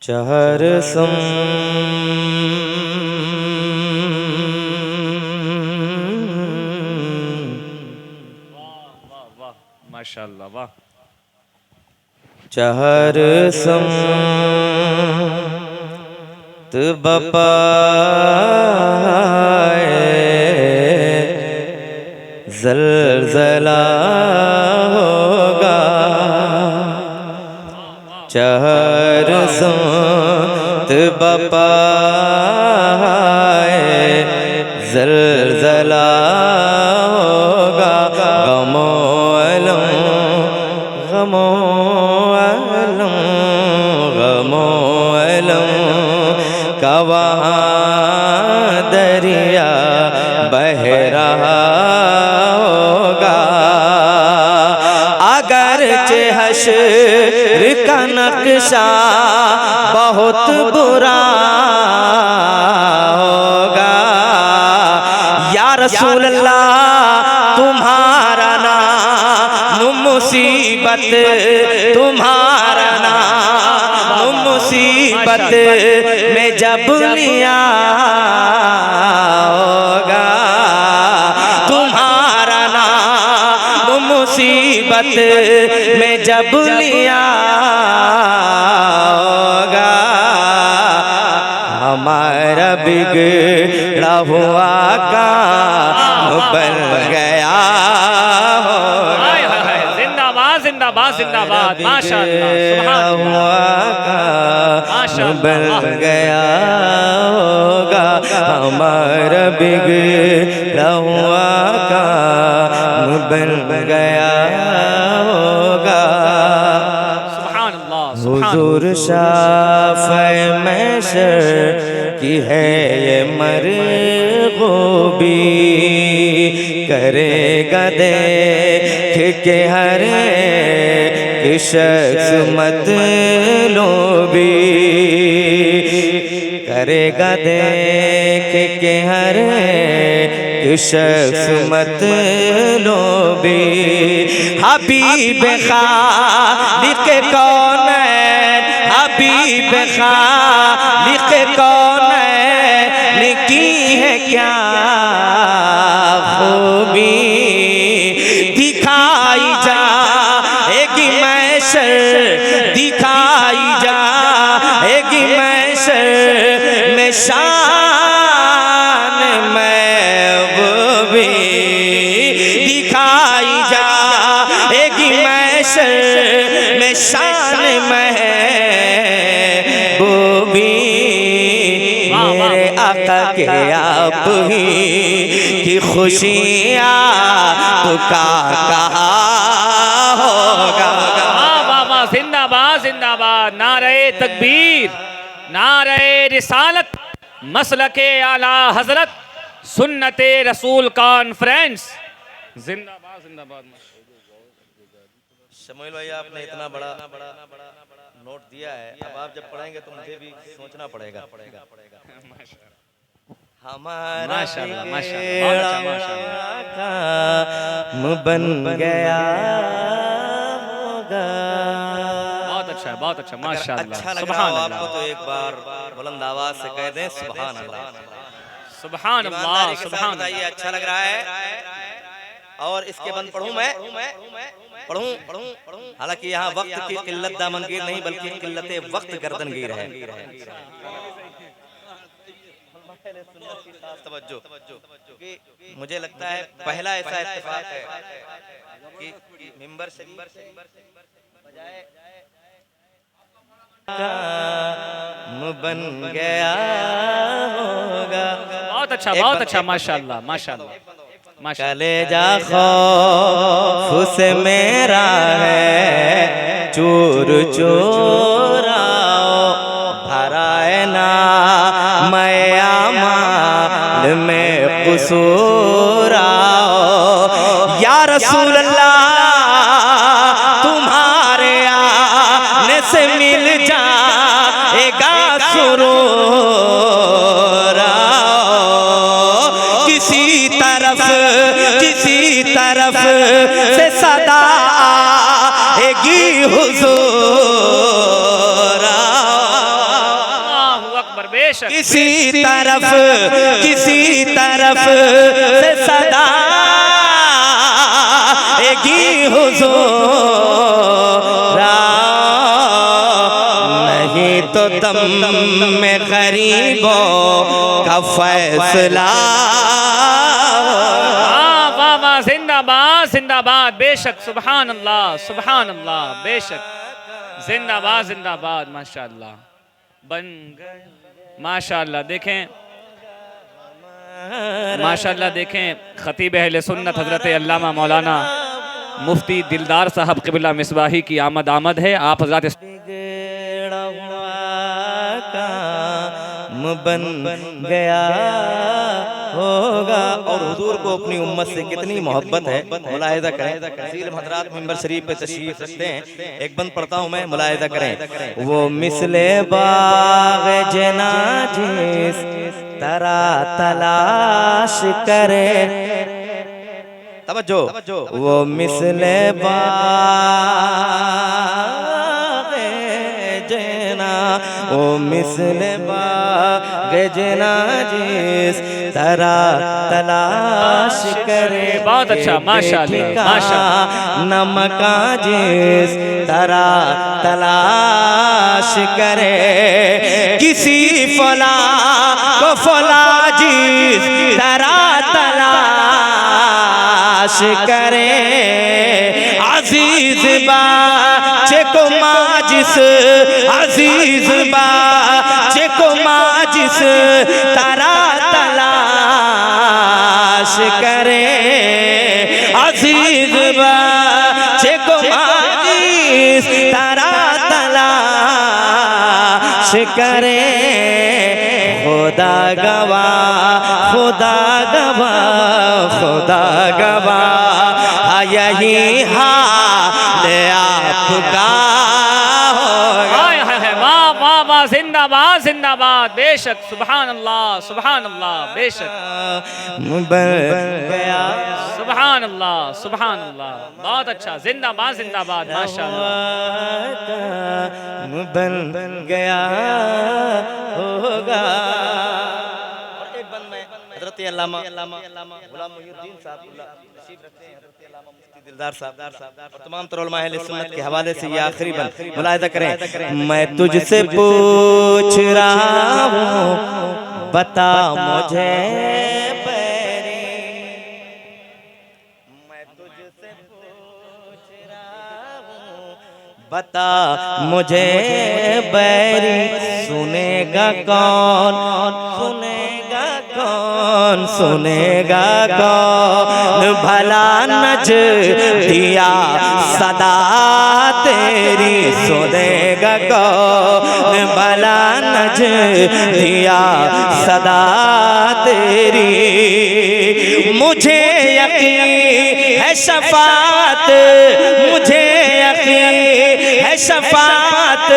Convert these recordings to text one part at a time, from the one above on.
चहर सम वाह वाह माशाअल्लाह वाह। चहर सम बपाए ज़लज़ला होगा। चहर संत बपाए ज़लज़ला होगा। गमो अलम गमो अलम गमो अलम का वहाँ दरिया बह रहा होगा। अगरचे हश्र का नक्शा बहुत बुरा होगा। या रसूल अल्लाह तुम्हारा नाम मुसीबत, तुम्हारा नाम मुसीबत में जब लिया होगा। तुम्हारा नाम मुसीबत में जब लिया होगा। हमारा बिगड़ा हुआ काम बन गया होगा। जिंदाबाद जिंदाबाद जिंदाबाद माशाअल्लाह सुभान अल्लाह बन गया होगा। हमारा बिगड़ा हुआ काम बन गया होगा। सुभान अल्लाह। हुजूर शाफ़े महशर की है ये मरग़ूबी। करेगा देख के हर एक शख्स मतलूबी। करेगा देख के हर एक शख्स मतलूबी। हबीब खालिक़ कौनैन, हबीब खालिक़ कौनैन की है क्या खूबी। दिखाई जाएगी महशर, दिखाई जाएगी महशर में शान महबूबी। दिखाई जाएगी महशर में शान महबूबी। मेरे आका के आप ही की खुशियाँ तो कहा होगा। जिंदाबाद जिंदाबाद। नारे तकबीर, नारे रिसालत, मसलके आला हजरत, सुन्नते रसूल कॉन्फ्रेंस। जिंदाबाद जिंदाबाद। शमील भाई आपने इतना बड़ा नोट दिया है, अब आप जब पढ़ेंगे तो मुझे भी सोचना पड़ेगा। हमारा माशाअल्लाह माशाअल्लाह काम बन गया होगा। बहुत अच्छा है बहुत अच्छा माशाअल्लाह। अच्छा लग रहा सुभान हो अल्लाह आपको तो एक बार बुलंद आवाज से कह दें सुभान अल्लाह। सुभान अल्लाह सुभान अल्लाह। ये अच्छा लग रहा है। और इसके बंद पढ़ूं मैं पढ़ूं। हालांकि यहाँ वक्त की किल्लत दामनगीर नहीं बल्कि किल्लते वक्त गर्दनगीर है। तवज्जो, मुझे लगता है पहला ऐसा इत्तेफाक है कि मिंबर शरीफ बजाए काम बन गया होगा। बहुत अच्छा माशाअल्लाह माशाअल्लाह माशाअल्लाह। कलेजा खौफ से मेरा है चूर चूराओ। भराए ना मैं आमाल में क़ुसूर आओ। या रसूल अल्लाह तुम्हारे आने से मिल जाएगा सुरूर। किसी तरफ से सदा आएगी हुजूर। बेशक किसी तरफ से सदा एगी हुजूर नहीं तो दम में गरीबों का फैसला। वाह वाह, जिंदाबाद जिंदाबाद, बेशक, सुभान अल्लाह बेशक, जिंदाबाद जिंदाबाद, माशाअल्लाह बन गए, माशाअल्लाह। देखें माशाअल्लाह, देखें खतीब अहले सुन्नत हजरत अल्लामा मौलाना मुफ्ती दिलदार साहब क़िबला मिसबाही की आमद है। आप हजरत बन गया होगा। और हुजूर को अपनी उम्मत से कितनी मोहब्बत है, मुलाहिजा करें। तफसील हज़रात मिंबर शरीफ पे तशरीफ रखते हैं, एक बंद पढ़ता हूँ मैं, मुलाहिजा करें। वो मिसले बाग़ जना जिस तरह तलाश करे, तवज्जो, वो मिसले बाग़ जना, वो मिसले बाग़ जना जिस तरह तलाश करे। बहुत अच्छा, माशाअल्लाह माशाअल्लाह। नमका जिस तरह तलाश करे, किसी फला को फला जिस तरह तलाश करे, अजीज बाचे को माजिस, अजीज बाचे को माजिस तरह तलाश करे, अजीज बाचे को माजिस तरह तलाश करे। खुदा गवाह, खुदा गवाह, खुदा गवाह, यही हाल आपका होगा। वाह वाह वाह, जिंदाबाद जिंदाबाद, बेशक, सुभान अल्लाह बेशक, बन गया, सुभान अल्लाह, बहुत अच्छा, जिंदाबाद जिंदाबाद, माशाअल्लाह। बन गया होगा। और एक बंद में हज़रत अल्लामा गुलाम मुहीउद्दीन साहब तशरीफ रखते हैं, हज़रत अल्लामा मुफ्ती दिलदार साहब और तमाम तरह उलमा अहले सुन्नत के हवाले से ये आखिरी बंद मुलाहिजा करें। मैं तुझसे पूछ रहा हूँ, बता मुझे बैरी, मैं तुझसे पूछ रहा हूँ, बता मुझे बैरी, सुनेगा कौन, सुनेगा कौन, सुनेगा कौन, भला नज दिया सदा तेरी, सुनेगा कौन, भला नज दिया सदा तेरी। मुझे यकीन है शफात, मुझे यकीन है शफात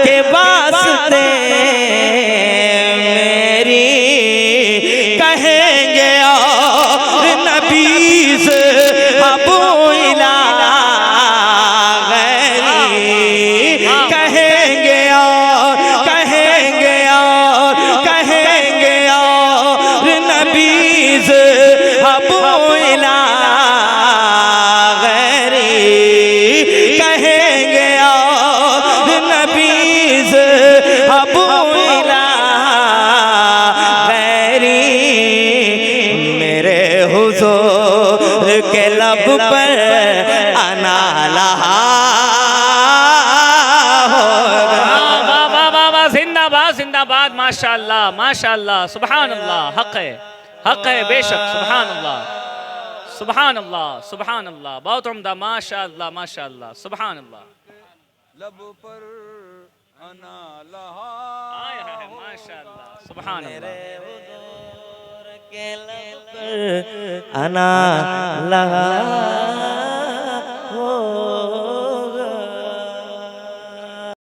के वास्ते मेरी, कहेंगे और नबीज़ अबू इला गैरी, कहेंगे और नबीज़ अबू इला गैरी, कहेंगे और नबीज़ अबू इला गैरी। मेरे हुजूर के लब पर आना लहा होगा। वाह वाह वाह वाह, जिंदाबाद जिंदाबाद, माशाअल्लाह माशाअल्लाह, सुभान अल्लाह, हक है बेशक, सुभान अल्लाह, बहुत उम्दा, माशाअल्लाह माशाअल्लाह, सुभान अल्लाह। लब पर अना लहा, माशाअल्लाह, सुभान अल्लाह। अना लहा